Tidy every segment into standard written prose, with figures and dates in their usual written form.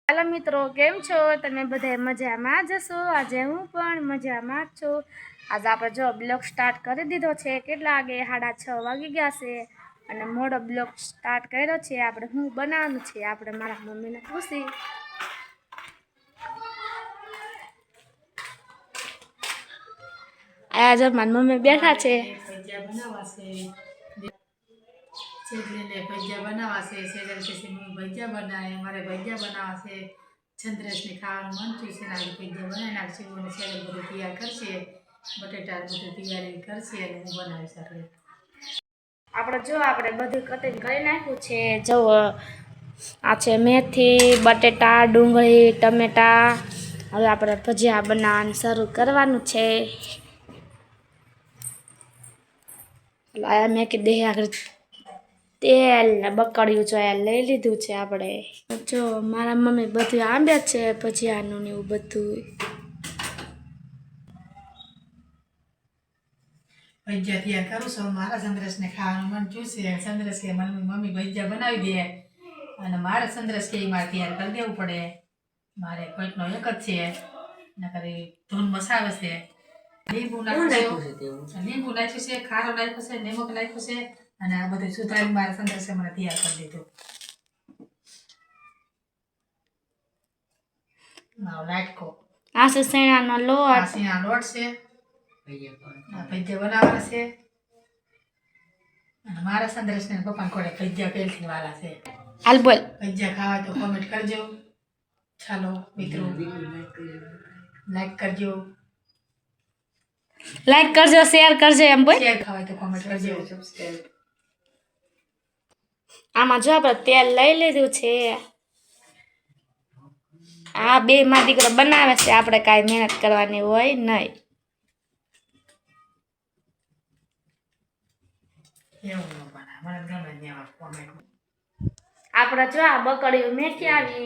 Hello मित्रों केम छो तमे बधाय मजामां ज हशो। आज हूँ पण मजामां ज छुं। आज आपणे जो ब्लॉग स्टार्ट करी दीधो छे। केटला वागे 6:30 वागी गया छे अने मोडो ब्लॉग स्टार्ट कर्यो छे। आपणे हूँ बनाववानुं छे आपणे मारा मम्मीने पूछी। आज मारी मम्मी बैठा छे। भजिया बनावा छे सेजले भजिया बनावा छे। सेजल के भजिया बनाए मारे भजिया बनावा छे। चंद्रेश ने खाવાનું મન થયું છે ને ભજીયા બનાવી નાખશું અને સેજલ બધું તૈયાર કરશે બટેટા બધું તૈયારી કરશે અને હું બનાવીશ આપણે આપણે બધું કટિંગ કરી નાખ્યું છે। જો આ છે મેથી બટેટા ડુંગળી ટમેટા। હવે આપણે ભજીયા બનાવવાનું શરૂ કરવાનું છે। મેં કીધું આગળ तेल ने बकड़ियों जो लई लीधुं छे आपणे। जो मारा मम्मी बधुं आंब्या छे भजियानुं ने एवुं बधुं। भजिया तैयार करूं छुं। मारा चंद्रेश ने खाવાનું મન થયું છે। चंद्रेश के मम्मी भजिया बनावी दे અને મારે ચંદ્રેશ કે મારે તૈયાર કરી દેવું પડે। મારે કોઈકનો એક જ છે નકર ધૂન મસાવે છે। લીંબુ નાખ્યું છે ખારો નાખ્યો છે નમક નાખ્યું છે અને આ બધું સુધારી મારા ચંદ્રેશે મને તૈયાર કરી દીધું। નાવ લાટકો આ છે સેણાનો લોટ। આ સેણા લોટ છે ભજીયા બનાવવાના છે અને મારા ચંદ્રેશને પપ્પાને કોડે ભજીયા પેલથી વાલા છે। હાલ બોલ ભજીયા ખાવા તો કોમેન્ટ કરજો। ચાલો મિત્રો લાઈક કરજો लाइक करजो शेयर करजो एम बोल। शेयर खावा तो कमेंट करजो सब्सक्राइब। आमां जो आपणे तेल लई लीधुं छे। आ बे मां दीकरो बनावे छे आपणे काई मेहनत करवानी होय नहीं। आपणे जो आ बकड़ियों मेथी आवी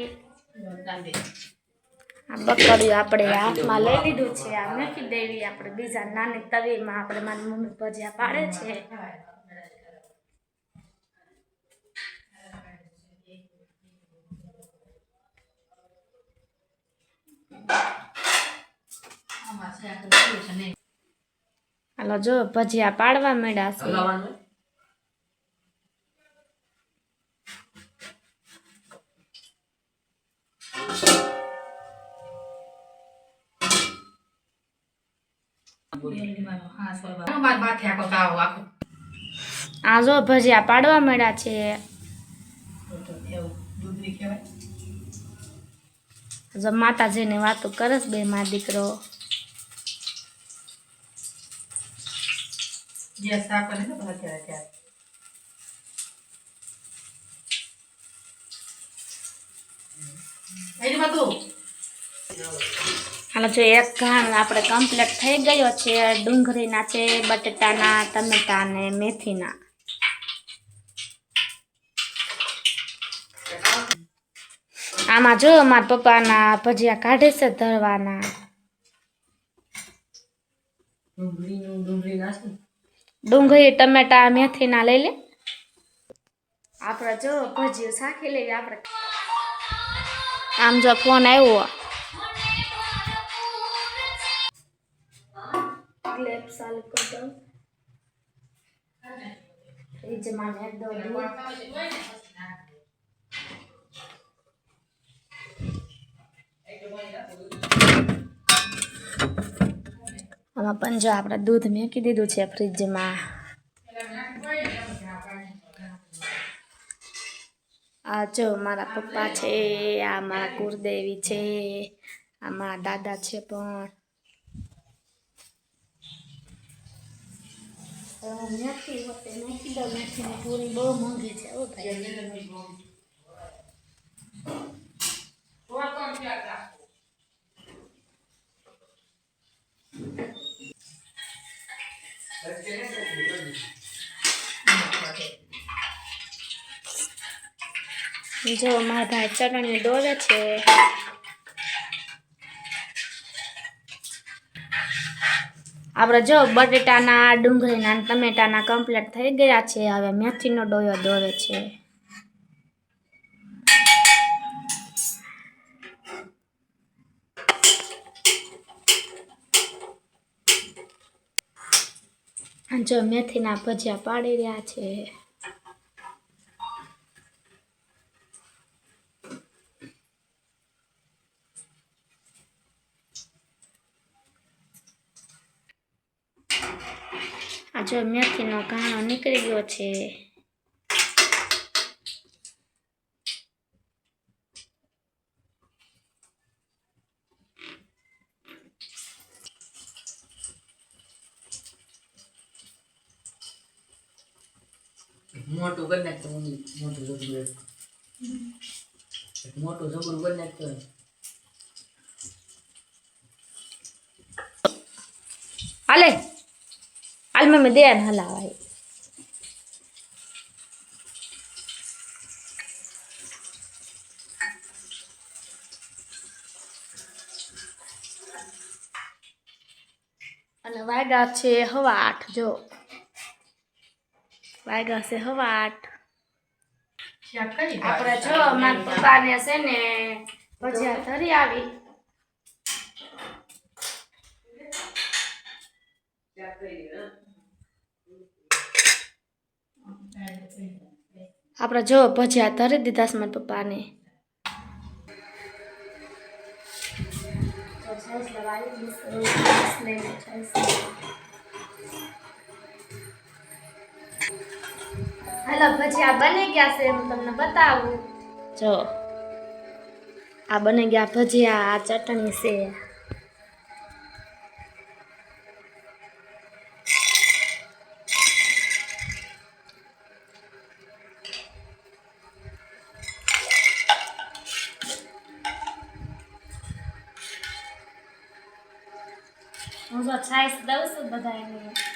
आ बकड़ियों आपणे हाथमां लई लीधुं छे। आ मेथी देवी आपणे बीजा नानी तवीमां आपणे मारी मम्मी भजिया पाड़े छे। हालो जो भजिया पाड़वा मळ्या छे। आ जो भजिया पाड़वा मळ्या छे। जो माताजी ने वातो करस बे मां दीकरो। हालो जो एक घाण आपणे कम्प्लीट थई गयो छे। डુંગળીના છે બટેટાના ટમેટા ને મેથીના। આમાં જો મારા પપ્પાના ભજીયા કાઢે છે ધરવાના। ડુંગળી ટમેટા મેથીના લઈ લે। આપણે જો ભજીયું શાખી લેવી આપણે। આમ જો ફોન આવ્યો क्लिप चालू कर दो। फ्रिज में एक दो आमा पंजा आपणे दूध मेकी दीधुं छे फ्रिज में। आ जो मारा पप्पा छे आ मारा कुलदेवी छे आ मारा दादा छे पण मेथी होते मेथी दो मेथी ने पूरी बहुत मोंघी छे ओ भाई। जो मारा भाई चटणी डोले छे। આપણે જો બટેટાના ડુંગળીના ટમેટાના કમ્પ્લીટ થઈ ગયા છે। હવે મેથીનો ડોયો દોરે છે। આ જો મેથીના ભજીયા પાડી રહ્યા છે. આ જો મેથીનો ઘાણો નીકળી ગયો છે. મોટું કરી નાખતો મોટું જબરું મોટું જબરું કરી નાખતો. હાલે હાલ મમ્મી દે ને હલાવાય. અને વાગ્યા છે 8:15 જો વાગ્યા છે 8:15. શાક કઈ આપણે જો મારા પપ્પાને છે ને ભજીયા ધરી આવી. આપણે જો ભજીયા ધરી દીધા છે મારા પપ્પાને. હાલો ભજીયા બની ગયા છે હું તમને બતાવું. જો આ બની ગયા ભજીયા. આ ચટણી છે. હું તો છાશ દઉં છું બધાને.